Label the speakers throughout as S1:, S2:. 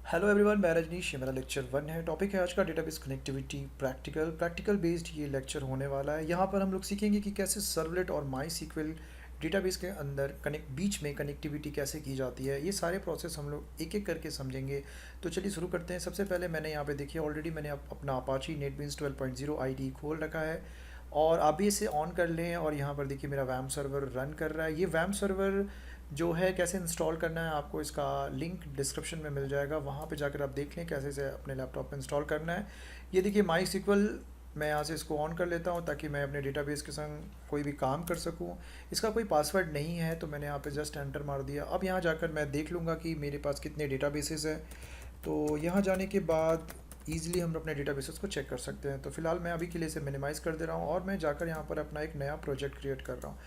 S1: Hello everyone, मैं रजनीश। ये मेरा लेक्चर 1 है। टॉपिक है आज का डेटाबेस कनेक्टिविटी प्रैक्टिकल बेस्ड ये लेक्चर होने वाला है। यहाँ पर हम लोग सीखेंगे कि कैसे सर्वलेट और माई सीक्वल डेटाबेस के अंदर बीच में कनेक्टिविटी कैसे की जाती है। ये सारे प्रोसेस हम लोग एक एक करके समझेंगे। तो चलिए शुरू करते हैं। सबसे पहले मैंने यहाँ पे देखिए ऑलरेडी मैंने अपना अपाची नेटबीन्स 12.0 आईडी खोल रखा है और आप भी इसे ऑन कर लें। और यहाँ पर देखिए मेरा वैम सर्वर रन कर रहा है। ये वैम सर्वर जो है कैसे इंस्टॉल करना है, आपको इसका लिंक डिस्क्रिप्शन में मिल जाएगा, वहाँ पे जाकर आप देख लें कैसे इसे अपने लैपटॉप पे इंस्टॉल करना है। ये देखिए माई सीक्वल, मैं यहाँ से इसको ऑन कर लेता हूँ ताकि मैं अपने डेटाबेस के संग कोई भी काम कर सकूँ। इसका कोई पासवर्ड नहीं है तो मैंने यहाँ पे जस्ट एंटर मार दिया। अब यहाँ जाकर मैं देख लूँगा कि मेरे पास कितने डेटाबेसेस हैं। तो यहाँ जाने के बाद ईज़िली हम अपने डेटाबेसेस को चेक कर सकते हैं। तो फिलहाल मैं अभी के लिए इसे मिनिमाइज़ कर दे रहा हूँ और मैं जाकर यहाँ पर अपना एक नया प्रोजेक्ट क्रिएट कर रहा हूँ।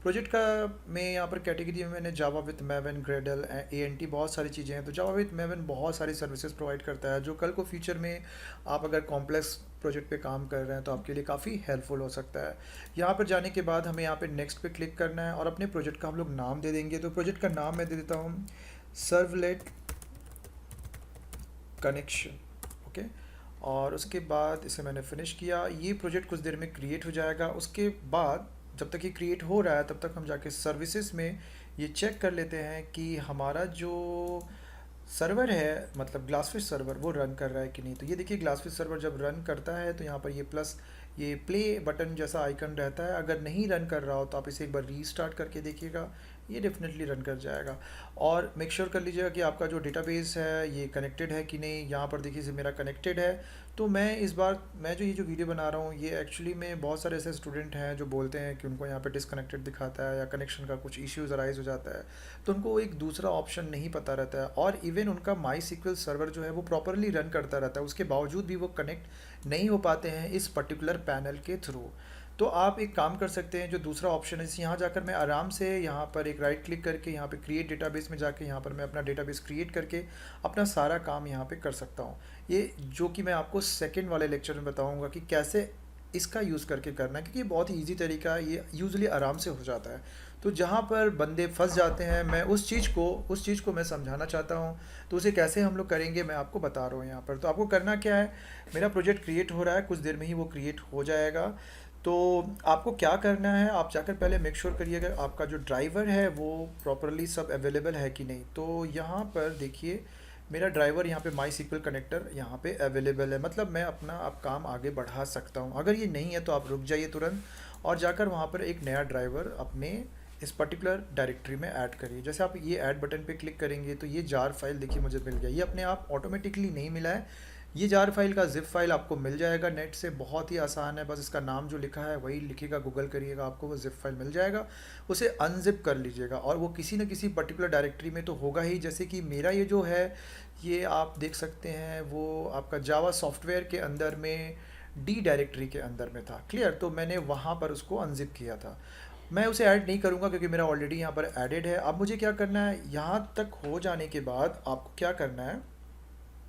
S1: प्रोजेक्ट का मैं यहाँ पर कैटेगरी में मैंने जावा विथ मैवन, ग्रेडल, ANT बहुत सारी चीज़ें हैं। तो जावा विथ मैवन बहुत सारी सर्विसेज प्रोवाइड करता है जो कल को फ्यूचर में आप अगर कॉम्प्लेक्स प्रोजेक्ट पे काम कर रहे हैं तो आपके लिए काफ़ी हेल्पफुल हो सकता है। यहाँ पर जाने के बाद हमें यहाँ पे नेक्स्ट पे क्लिक करना है और अपने प्रोजेक्ट का हम लोग नाम दे देंगे। तो प्रोजेक्ट का नाम मैं दे देता हूँ सर्वलेट कनेक्शन। ओके, और उसके बाद इसे मैंने फिनिश किया। ये प्रोजेक्ट कुछ देर में क्रिएट हो जाएगा। उसके बाद जब तक ये क्रिएट हो रहा है तब तक हम जाके सर्विसेज में ये चेक कर लेते हैं कि हमारा जो सर्वर है, मतलब ग्लासफिश सर्वर, वो रन कर रहा है कि नहीं। तो ये देखिए ग्लासफिश सर्वर जब रन करता है तो यहाँ पर ये प्लस ये प्ले बटन जैसा आइकन रहता है। अगर नहीं रन कर रहा हो तो आप इसे एक बार रीस्टार्ट करके देखिएगा, ये डेफिनेटली रन कर जाएगा। और मेक श्योर कर लीजिएगा कि आपका जो डेटाबेस है ये कनेक्टेड है कि नहीं। यहाँ पर देखिए मेरा कनेक्टेड है। तो मैं इस बार मैं जो ये जो वीडियो बना रहा हूँ ये एक्चुअली में बहुत सारे ऐसे स्टूडेंट हैं जो बोलते हैं कि उनको यहाँ पे डिसकनेक्टेड दिखाता है या कनेक्शन का कुछ इश्यूज अराइज हो जाता है। तो उनको एक दूसरा ऑप्शन नहीं पता रहता है और इवन उनका माई सीक्वल सर्वर जो है वो प्रॉपरली रन करता रहता है, उसके बावजूद भी वो कनेक्ट नहीं हो पाते हैं इस पर्टिकुलर पैनल के थ्रू। तो आप एक काम कर सकते हैं, जो दूसरा ऑप्शन है, यहाँ जाकर मैं आराम से यहाँ पर एक राइट क्लिक करके यहाँ पे क्रिएट डेटाबेस में जाके यहाँ पर मैं अपना डेटाबेस क्रिएट करके अपना सारा काम यहाँ पे कर सकता हूँ। ये जो कि मैं आपको सेकंड वाले लेक्चर में बताऊँगा कि कैसे इसका यूज़ करके करना है, क्योंकि ये बहुत ही ईजी तरीका है, ये यूजली आराम से हो जाता है। तो जहाँ पर बंदे फंस जाते हैं, मैं उस चीज़ को मैं समझाना चाहता हूँ। तो उसे कैसे हम लोग करेंगे मैं आपको बता रहा हूँ यहाँ पर। तो आपको करना क्या है, मेरा प्रोजेक्ट क्रिएट हो रहा है, कुछ देर में ही वो क्रिएट हो जाएगा। तो आपको क्या करना है, आप जाकर पहले मेक श्योर करिएगा आपका जो ड्राइवर है वो प्रॉपरली सब अवेलेबल है कि नहीं। तो यहाँ पर देखिए मेरा ड्राइवर यहाँ पे माई सीक्वल कनेक्टर यहाँ पे अवेलेबल है, मतलब मैं अपना आप काम आगे बढ़ा सकता हूँ। अगर ये नहीं है तो आप रुक जाइए तुरंत और जाकर वहाँ पर एक नया ड्राइवर अपने इस पर्टिकुलर डायरेक्टरी में ऐड करिए। जैसे आप ये ऐड बटन पे क्लिक करेंगे तो ये जार फाइल देखिए मुझे मिल गया। ये अपने आप ऑटोमेटिकली नहीं मिला है, ये जार फाइल का जिप फाइल आपको मिल जाएगा नेट से। बहुत ही आसान है, बस इसका नाम जो लिखा है वही लिखिएगा, गूगल करिएगा, आपको वो जिप फाइल मिल जाएगा। उसे अनजिप कर लीजिएगा और वो किसी न किसी पर्टिकुलर डायरेक्टरी में तो होगा ही। जैसे कि मेरा ये जो है ये आप देख सकते हैं वो आपका जावा सॉफ्टवेयर के अंदर में डी डायरेक्टरी के अंदर में था। क्लियर, तो मैंने वहाँ पर उसको अनजिप किया था। मैं उसे ऐड नहीं करूँगा क्योंकि मेरा ऑलरेडी यहाँ पर एडेड है। अब मुझे क्या करना है, यहाँ तक हो जाने के बाद आपको क्या करना है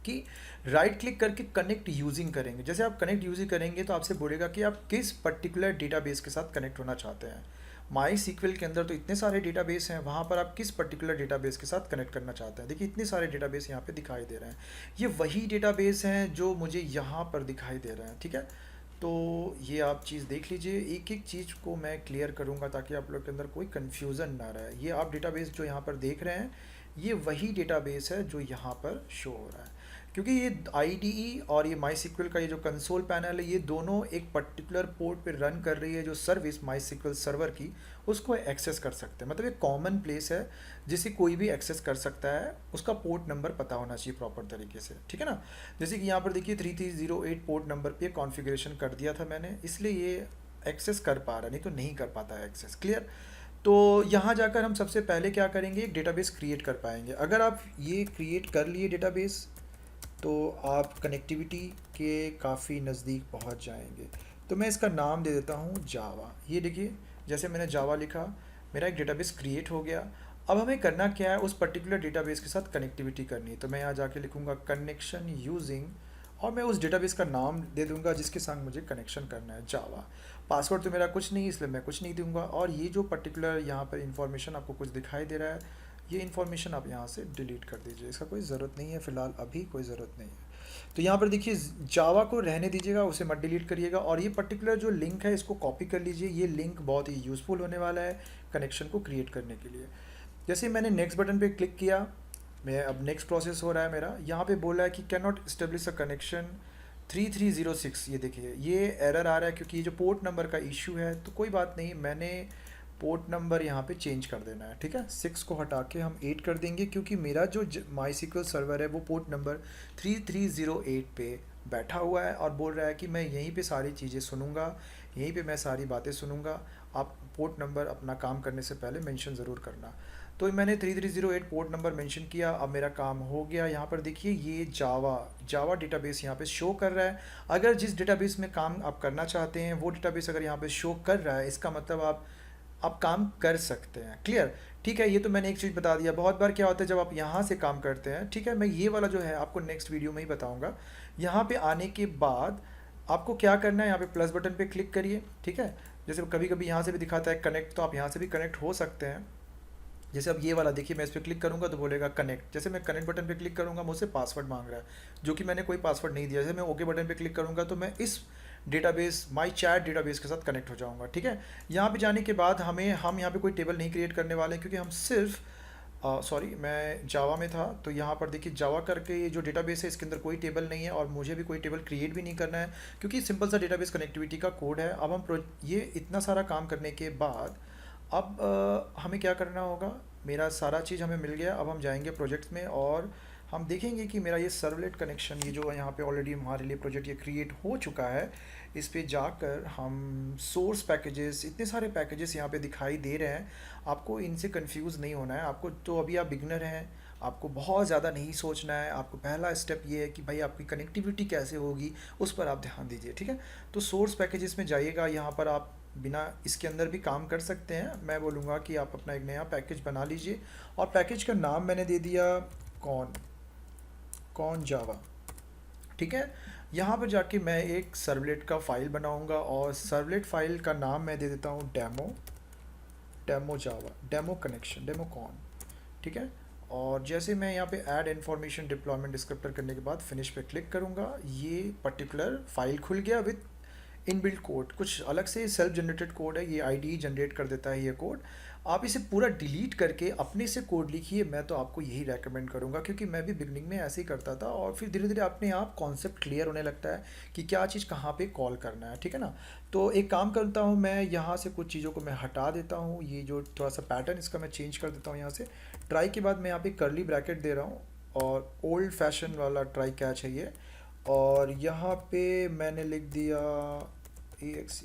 S1: कि राइट क्लिक करके कनेक्ट यूजिंग करेंगे। जैसे आप कनेक्ट यूजिंग करेंगे तो आपसे बोलेगा कि आप किस पर्टिकुलर डेटाबेस के साथ कनेक्ट होना चाहते हैं। माई सीक्वल के अंदर तो इतने सारे डेटाबेस हैं, वहाँ पर आप किस पर्टिकुलर डेटाबेस के साथ कनेक्ट करना चाहते हैं। देखिए इतने सारे डेटाबेस यहाँ पे दिखाई दे रहे हैं, ये वही डेटाबेस हैं जो मुझे यहाँ पर दिखाई दे रहे हैं। ठीक है, तो ये आप चीज़ देख लीजिए, एक एक चीज़ को मैं क्लियर करूँगा ताकि आप लोग के अंदर कोई कन्फ्यूज़न ना रहे। ये आप डेटाबेस जो यहाँ पर देख रहे हैं ये वही डेटाबेस है जो यहाँ पर शो हो रहा है, क्योंकि ये IDE और ये माई सीक्वल का ये जो कंसोल पैनल है ये दोनों एक पर्टिकुलर पोर्ट पे रन कर रही है। जो सर्विस माई सीक्वल सर्वर की उसको एक्सेस कर सकते हैं, मतलब एक कॉमन प्लेस है जिसे कोई भी एक्सेस कर सकता है। उसका पोर्ट नंबर पता होना चाहिए प्रॉपर तरीके से, ठीक है ना। जैसे कि यहाँ पर देखिए 3308 पोर्ट नंबर पे कॉन्फ़िगरेशन कर दिया था मैंने, इसलिए ये एक्सेस कर पा रहा, नहीं तो नहीं कर पाता है एक्सेस। क्लियर, तो यहाँ जाकर हम सबसे पहले क्या करेंगे, एक डेटाबेस क्रिएट कर पाएंगे। अगर आप ये क्रिएट कर लिए डेटाबेस तो आप कनेक्टिविटी के काफ़ी नज़दीक पहुंच जाएंगे। तो मैं इसका नाम दे देता हूं जावा। ये देखिए जैसे मैंने जावा लिखा, मेरा एक डेटाबेस क्रिएट हो गया। अब हमें करना क्या है, उस पर्टिकुलर डेटाबेस के साथ कनेक्टिविटी करनी है। तो मैं यहाँ जाके लिखूँगा कनेक्शन यूजिंग और मैं उस डेटाबेस का नाम दे दूंगा जिसके संग मुझे कनेक्शन करना है, जावा। पासवर्ड तो मेरा कुछ नहीं, इसलिए मैं कुछ नहीं दूंगा। और ये जो पर्टिकुलर यहाँ पर इंफॉर्मेशन आपको कुछ दिखाई दे रहा है, ये इन्फॉर्मेशन आप यहाँ से डिलीट कर दीजिए, इसका कोई ज़रूरत नहीं है, फ़िलहाल अभी कोई ज़रूरत नहीं है। तो यहाँ पर देखिए जावा को रहने दीजिएगा, उसे मत डिलीट करिएगा, और ये पर्टिकुलर जो लिंक है इसको कॉपी कर लीजिए। ये लिंक बहुत ही यूज़फुल होने वाला है कनेक्शन को क्रिएट करने के लिए। जैसे ही मैंने नेक्स्ट बटन पे क्लिक किया, मैं अब नेक्स्ट प्रोसेस हो रहा है मेरा। यहाँ पे बोला है कि can not establish a connection 3306। ये देखिए ये एरर आ रहा है क्योंकि ये जो पोर्ट नंबर का इशू है। तो कोई बात नहीं, मैंने पोर्ट नंबर यहाँ पे चेंज कर देना है, ठीक है। 6 को हटा के हम 8 कर देंगे, क्योंकि मेरा जो माई सिक्वल सर्वर है वो पोर्ट नंबर 3308 पे बैठा हुआ है और बोल रहा है कि मैं यहीं पे सारी चीज़ें सुनूंगा, यहीं पे मैं सारी बातें सुनूंगा। आप पोर्ट नंबर अपना काम करने से पहले मेंशन ज़रूर करना। तो मैंने 3308 पोर्ट नंबर मेंशन किया, अब मेरा काम हो गया। यहाँ पर देखिए ये जावा डेटाबेस यहाँ पे शो कर रहा है। अगर जिस डेटाबेस में काम आप करना चाहते हैं वो डेटाबेस अगर यहाँ पे शो कर रहा है, इसका मतलब आप काम कर सकते हैं। क्लियर? ठीक है, ये तो मैंने एक चीज़ बता दिया। बहुत बार क्या होता है जब आप यहाँ से काम करते हैं, ठीक है, मैं ये वाला जो है आपको नेक्स्ट वीडियो में ही बताऊँगा। यहाँ पे आने के बाद आपको क्या करना है, यहाँ पे प्लस बटन पे क्लिक करिए, ठीक है। जैसे कभी कभी यहाँ से भी दिखाता है कनेक्ट, तो आप यहाँ से भी कनेक्ट हो सकते हैं। जैसे अब ये वाला देखिए, मैं इस पर क्लिक करूँगा तो बोलेगा कनेक्ट। जैसे मैं कनेक्ट बटन पे क्लिक करूँगा, मुझसे पासवर्ड मांग रहा है, जो कि मैंने कोई पासवर्ड नहीं दिया। जैसे मैं ओके बटन पे क्लिक करूँगा तो मैं इस डेटाबेस माई चैट डेटाबेस के साथ कनेक्ट हो जाऊँगा, ठीक है। यहाँ पे जाने के बाद हम यहाँ पे कोई टेबल नहीं क्रिएट करने वाले हैं, क्योंकि हम सिर्फ सॉरी मैं जावा में था। तो यहाँ पर देखिए जावा करके ये जो डेटाबेस है इसके अंदर कोई टेबल नहीं है, और मुझे भी कोई टेबल क्रिएट भी नहीं करना है, क्योंकि सिंपल सा डेटाबेस कनेक्टिविटी का कोड है। अब हम ये इतना सारा काम करने के बाद अब हमें क्या करना होगा, मेरा सारा चीज़ हमें मिल गया। अब हम जाएंगे प्रोजेक्ट्स में और हम देखेंगे कि मेरा ये सर्वलेट कनेक्शन, ये जो यहाँ पे ऑलरेडी हमारे लिए प्रोजेक्ट ये क्रिएट हो चुका है, इस पे जाकर हम सोर्स पैकेजेस, इतने सारे पैकेजेस यहाँ पे दिखाई दे रहे हैं। आपको इनसे कंफ्यूज नहीं होना है। आपको तो अभी आप बिगनर हैं, आपको बहुत ज़्यादा नहीं सोचना है। आपको पहला स्टेप ये है कि भाई आपकी कनेक्टिविटी कैसे होगी, उस पर आप ध्यान दीजिए, ठीक है। तो सोर्स पैकेजेस में जाइएगा, यहाँ पर आप बिना इसके अंदर भी काम कर सकते हैं। मैं बोलूँगा कि आप अपना एक नया पैकेज बना लीजिए, और पैकेज का नाम मैंने दे दिया कॉन जावा, ठीक है। यहाँ पर जाके मैं एक सर्वलेट का फ़ाइल बनाऊँगा, और सर्वलेट फ़ाइल का नाम मैं दे देता हूँ डेमो जावा, डेमो कनेक्शन, डेमो कॉन, ठीक है। और जैसे मैं यहाँ पे ऐड इन्फॉर्मेशन डिप्लॉयमेंट डिस्क्रिप्टर करने के बाद फिनिश पे क्लिक करूँगा, ये पर्टिकुलर फाइल खुल गया विथ इनबिल्ट कोड। कुछ अलग से सेल्फ जनरेटेड कोड है, ये आईडी जनरेट कर देता है ये कोड। आप इसे पूरा डिलीट करके अपने से कोड लिखिए, मैं तो आपको यही रेकमेंड करूँगा, क्योंकि मैं भी बिगनिंग में ऐसे ही करता था, और फिर धीरे धीरे अपने आप कॉन्सेप्ट क्लियर होने लगता है कि क्या चीज़ कहाँ पे कॉल करना है, ठीक है ना। तो एक काम करता हूँ, मैं यहाँ से कुछ चीज़ों को मैं हटा देता हूँ। ये जो थोड़ा सा पैटर्न इसका मैं चेंज कर देता हूँ यहाँ से। ट्राई के बाद मैं यहाँ पे करली ब्रैकेट दे रहा हूँ, और ओल्ड फैशन वाला ट्राई कैच है ये। और यहाँ पे मैंने लिख दिया exe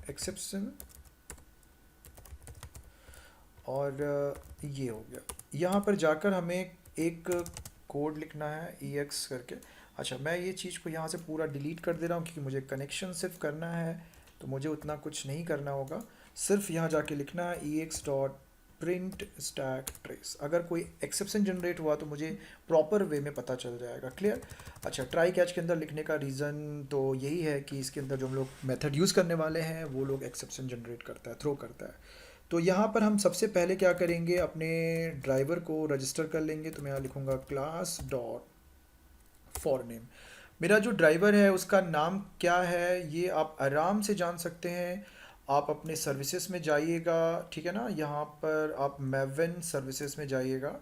S1: एक्सेप्शन, और ये हो गया। यहाँ पर जाकर हमें एक कोड लिखना है ex करके। अच्छा, मैं ये चीज़ को यहाँ से पूरा डिलीट कर दे रहा हूँ, क्योंकि मुझे कनेक्शन सिर्फ करना है, तो मुझे उतना कुछ नहीं करना होगा। सिर्फ यहाँ जाके लिखना है ex dot print stack trace. अगर कोई एक्सेप्शन जनरेट हुआ तो मुझे प्रॉपर वे में पता चल जाएगा। क्लियर? अच्छा, ट्राई कैच के अंदर लिखने का रीज़न तो यही है कि इसके अंदर जो हम लोग मेथड यूज़ करने वाले हैं वो लोग एक्सेप्शन जनरेट करता है, थ्रो करता है। तो यहाँ पर हम सबसे पहले क्या करेंगे, अपने ड्राइवर को रजिस्टर कर लेंगे। तो मैं यहाँ लिखूँगा क्लास डॉट फॉर नेम। मेरा जो ड्राइवर है उसका नाम क्या है ये आप आराम से जान सकते हैं। आप अपने सर्विसेज में जाइएगा, ठीक है ना। यहाँ पर आप मैवन सर्विसेज में जाइएगा,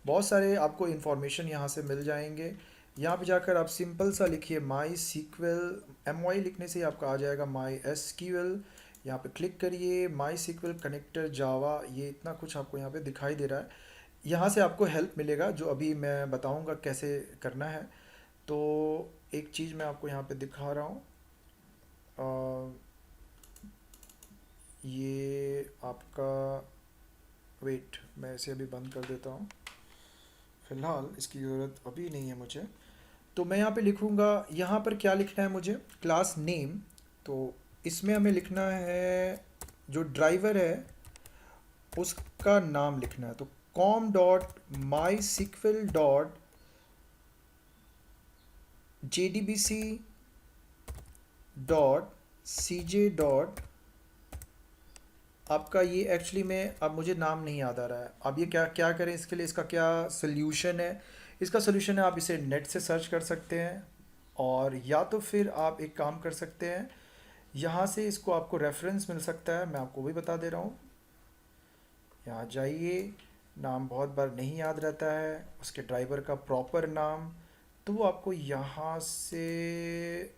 S1: बहुत सारे आपको इन्फॉर्मेशन यहाँ से मिल जाएंगे। यहाँ पे जाकर आप सिंपल सा लिखिए माई सीक्वल, MY लिखने से ही आपका आ जाएगा माई SQL। यहाँ पे क्लिक करिए, माई सीक्वल कनेक्टर जावा, ये इतना कुछ आपको यहाँ पे दिखाई दे रहा है। यहाँ से आपको हेल्प मिलेगा जो अभी मैं बताऊँगा कैसे करना है। तो एक चीज़ मैं आपको यहाँ पे दिखा रहा हूँ, ये आपका, वेट मैं इसे अभी बंद कर देता हूँ, फ़िलहाल इसकी ज़रूरत अभी नहीं है मुझे। तो मैं यहाँ पे लिखूँगा, यहाँ पर क्या लिखना है मुझे, क्लास नेम। तो इसमें हमें लिखना है जो ड्राइवर है उसका नाम लिखना है। तो com dot my sequel dot JDBC dot CJ dot आपका ये एक्चुअली में अब मुझे नाम नहीं याद आ रहा है। अब ये क्या क्या करें इसके लिए, इसका क्या सोल्यूशन है? इसका सोल्यूशन है, आप इसे नेट से सर्च कर सकते हैं, और या तो फिर आप एक काम कर सकते हैं, यहाँ से इसको आपको रेफरेंस मिल सकता है। मैं आपको भी बता दे रहा हूँ, यहाँ जाइए। नाम बहुत बार नहीं याद रहता है उसके ड्राइवर का प्रॉपर नाम, तो वो आपको यहाँ से,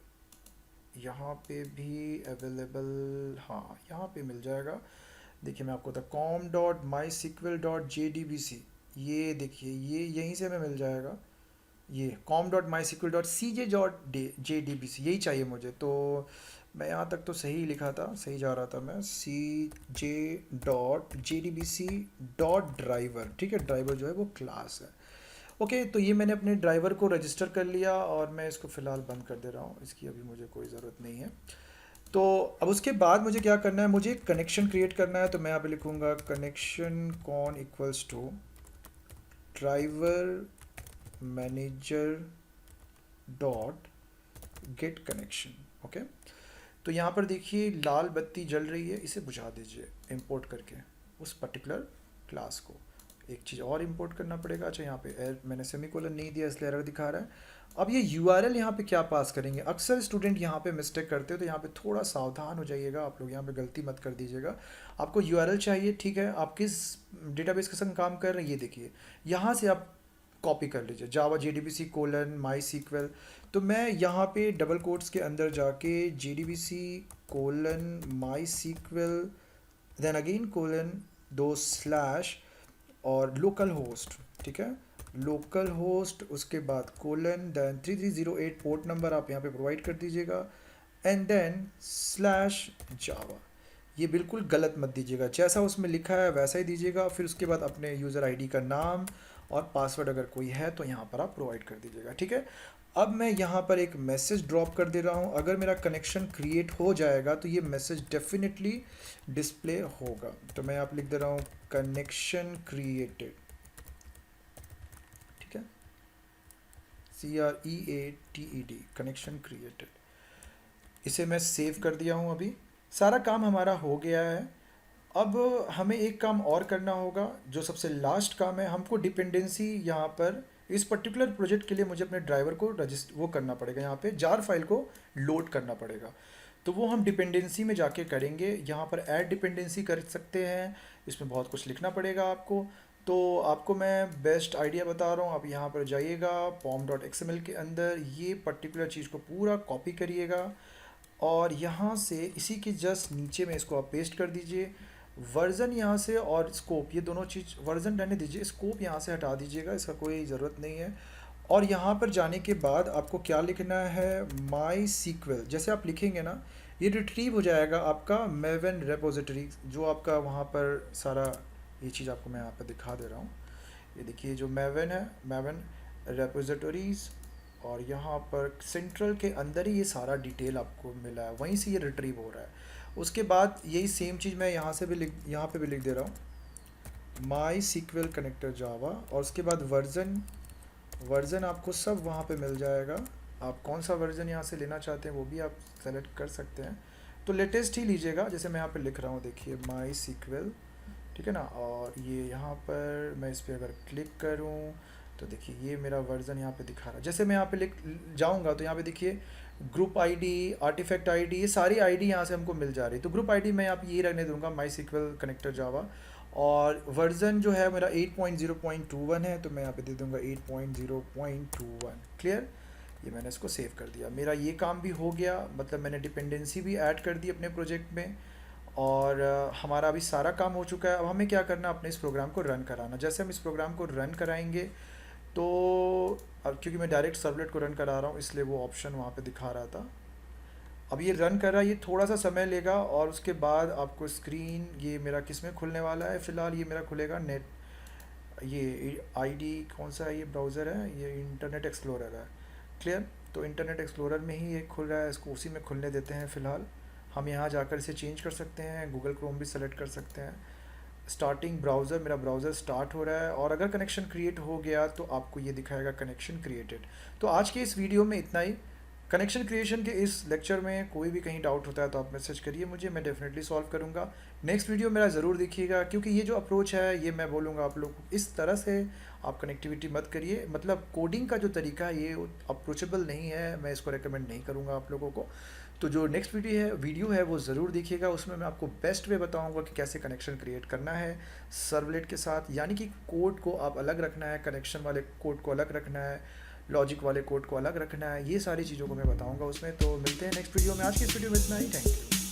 S1: यहाँ पे भी अवेलेबल, हाँ यहाँ पे मिल जाएगा। देखिए मैं आपको बता, com.mysql.jdbc, ये देखिए ये यहीं से हमें मिल जाएगा। ये com.mysql.cj.jdbc यही चाहिए मुझे। तो मैं यहाँ तक तो सही लिखा था, सही जा रहा था मैं, cj.jdbc.driver, ठीक है। ड्राइवर जो है वो क्लास है। ओके, तो ये मैंने अपने ड्राइवर को रजिस्टर कर लिया, और मैं इसको फ़िलहाल बंद कर दे रहा हूँ, इसकी अभी मुझे कोई ज़रूरत नहीं है। तो अब उसके बाद मुझे क्या करना है, मुझे कनेक्शन क्रिएट करना है। तो मैं यहाँ पे लिखूँगा connection con equals to driver manager dot get connection. Okay, तो यहाँ पर देखिए लाल बत्ती जल रही है, इसे बुझा दीजिए इंपोर्ट करके उस पर्टिकुलर क्लास को। एक चीज़ और इंपोर्ट करना पड़ेगा। अच्छा, यहाँ पे मैंने सेमीकोलन नहीं दिया इसलिए एरर दिखा रहा है। अब ये यूआरएल यहाँ पे क्या पास करेंगे, अक्सर स्टूडेंट यहाँ पे मिस्टेक करते हो, तो यहाँ पे थोड़ा सावधान हो जाइएगा आप लोग, यहाँ पे गलती मत कर दीजिएगा। आपको यूआरएल चाहिए, ठीक है, आप किस डेटाबेस के संग काम कर रहे हैं ये देखिए, यहाँ से आप कॉपी कर लीजिए, जावा JDBC कोलन माई सीक्वल। तो मैं यहाँ पे डबल कोट्स के अंदर जाके JDBC कोलन माई सीक्वल, देन अगेन कोलन, दो स्लैश और लोकल होस्ट, ठीक है, लोकल होस्ट, उसके बाद कोलन, देन 3308 पोर्ट नंबर आप यहाँ पे प्रोवाइड कर दीजिएगा, एंड देन स्लैश जावा। ये बिल्कुल गलत मत दीजिएगा, जैसा उसमें लिखा है वैसा ही दीजिएगा। फिर उसके बाद अपने यूज़र आईडी का नाम और पासवर्ड अगर कोई है तो यहाँ पर आप प्रोवाइड कर दीजिएगा, ठीक है। अब मैं यहाँ पर एक मैसेज ड्रॉप कर दे रहा हूँ, अगर मेरा कनेक्शन क्रिएट हो जाएगा तो ये मैसेज डेफिनेटली डिस्प्ले होगा। तो मैं यहाँ पर लिख दे रहा हूँ कनेक्शन क्रिएटेड, ठीक है, CREATED, कनेक्शन क्रिएटेड। इसे मैं सेव कर दिया हूँ। अभी सारा काम हमारा हो गया है। अब हमें एक काम और करना होगा, जो सबसे लास्ट काम है, हमको डिपेंडेंसी यहाँ पर इस पर्टिकुलर प्रोजेक्ट के लिए मुझे अपने ड्राइवर को वो करना पड़ेगा, यहाँ पे जार फाइल को लोड करना पड़ेगा। तो वो हम डिपेंडेंसी में जाके करेंगे। यहाँ पर ऐड डिपेंडेंसी कर सकते हैं, इसमें बहुत कुछ लिखना पड़ेगा आपको। तो आपको मैं बेस्ट आइडिया बता रहा हूँ, आप यहाँ पर जाइएगा pom.xml के अंदर, ये पर्टिकुलर चीज़ को पूरा कॉपी करिएगा, और यहाँ से इसी के जस्ट नीचे में इसको आप पेस्ट कर दीजिए। वर्ज़न यहाँ से और स्कोप, ये दोनों चीज़, वर्ज़न रहने दीजिए, स्कोप यहाँ से हटा दीजिएगा, इसका कोई ज़रूरत नहीं है। और यहाँ पर जाने के बाद आपको क्या लिखना है, माई सीक्वल। जैसे आप लिखेंगे ना, ये रिट्रीव हो जाएगा आपका मेवन रेपोजिटरी, जो आपका वहाँ पर सारा, ये चीज़ आपको मैं यहाँ पर दिखा दे रहा हूँ। ये देखिए जो मेवन है, मेवन रेपोजिटरीज़, और यहाँ पर सेंट्रल के अंदर ही ये सारा डिटेल आपको मिला है, वहीं से ये रिट्रीव हो रहा है। उसके बाद यही सेम चीज़ मैं यहाँ से भी यहाँ पे भी लिख दे रहा हूँ, माई सीक्वल कनेक्टर जावा, और उसके बाद वर्ज़न आपको सब वहाँ पे मिल जाएगा। आप कौन सा वर्ज़न यहाँ से लेना चाहते हैं वो भी आप सेलेक्ट कर सकते हैं, तो लेटेस्ट ही लीजिएगा। जैसे मैं यहाँ पे लिख रहा हूँ, देखिए माई सीक्वल, ठीक है ना, और ये यहाँ पर मैं इस पर अगर क्लिक करूँ तो देखिए ये मेरा वर्ज़न यहाँ पे दिखा रहा है। जैसे मैं यहाँ पे लिख जाऊँगा तो यहाँ पे देखिए ग्रुप आईडी, आर्टिफैक्ट आईडी, ये सारी आईडी यहाँ से हमको मिल जा रही है। तो ग्रुप आईडी मैं यहाँ पे ये रखने दूंगा, माई सीक्वल कनेक्टर जावा, और वर्ज़न जो है मेरा 8.0.21 है, तो मैं यहाँ पे दे दूंगा 8.0.21। क्लियर, ये मैंने इसको सेव कर दिया। मेरा ये काम भी हो गया, मतलब मैंने डिपेंडेंसी भी ऐड कर दी अपने प्रोजेक्ट में, और हमारा अभी सारा काम हो चुका है। अब हमें क्या करना, अपने इस प्रोग्राम को रन कराना। जैसे हम इस प्रोग्राम को रन कराएंगे, तो अब क्योंकि मैं डायरेक्ट सर्वलेट को रन करा रहा हूँ इसलिए वो ऑप्शन वहाँ पे दिखा रहा था। अब ये रन कर रहा है, ये थोड़ा सा समय लेगा, और उसके बाद आपको स्क्रीन, ये मेरा किस में खुलने वाला है, फ़िलहाल ये मेरा खुलेगा नेट, ये आईडी कौन सा है, ये ब्राउज़र है, ये इंटरनेट एक्सप्लोरर है। क्लियर, तो इंटरनेट एक्सप्लोरर में ही ये खुल रहा है, इसको उसी में खुलने देते हैं फ़िलहाल। हम यहाँ जाकर इसे चेंज कर सकते हैं, गूगल क्रोम भी सेलेक्ट कर सकते हैं। स्टार्टिंग ब्राउज़र, मेरा ब्राउज़र स्टार्ट हो रहा है, और अगर कनेक्शन क्रिएट हो गया तो आपको ये दिखाएगा कनेक्शन क्रिएटेड। तो आज के इस वीडियो में इतना ही। कनेक्शन क्रिएशन के इस लेक्चर में कोई भी कहीं डाउट होता है तो आप मैसेज करिए मुझे, मैं डेफिनेटली सॉल्व करूँगा। नेक्स्ट वीडियो मेरा ज़रूर देखिएगा, क्योंकि ये जो अप्रोच है ये मैं बोलूँगा आप लोग को इस तरह से आप कनेक्टिविटी मत करिए, मतलब कोडिंग का जो तरीका है ये अप्रोचेबल नहीं है, मैं इसको रेकमेंड नहीं करूँगा आप लोगों को। तो जो नेक्स्ट वीडियो है वो ज़रूर देखिएगा, उसमें मैं आपको बेस्ट वे बताऊंगा कि कैसे कनेक्शन क्रिएट करना है सर्वलेट के साथ, यानी कि कोड को आप अलग रखना है, कनेक्शन वाले कोड को अलग रखना है, लॉजिक वाले कोड को अलग रखना है, ये सारी चीज़ों को मैं बताऊंगा उसमें। तो मिलते हैं नेक्स्ट वीडियो में, आज की इस वीडियो में इतना ही, थैंक यू।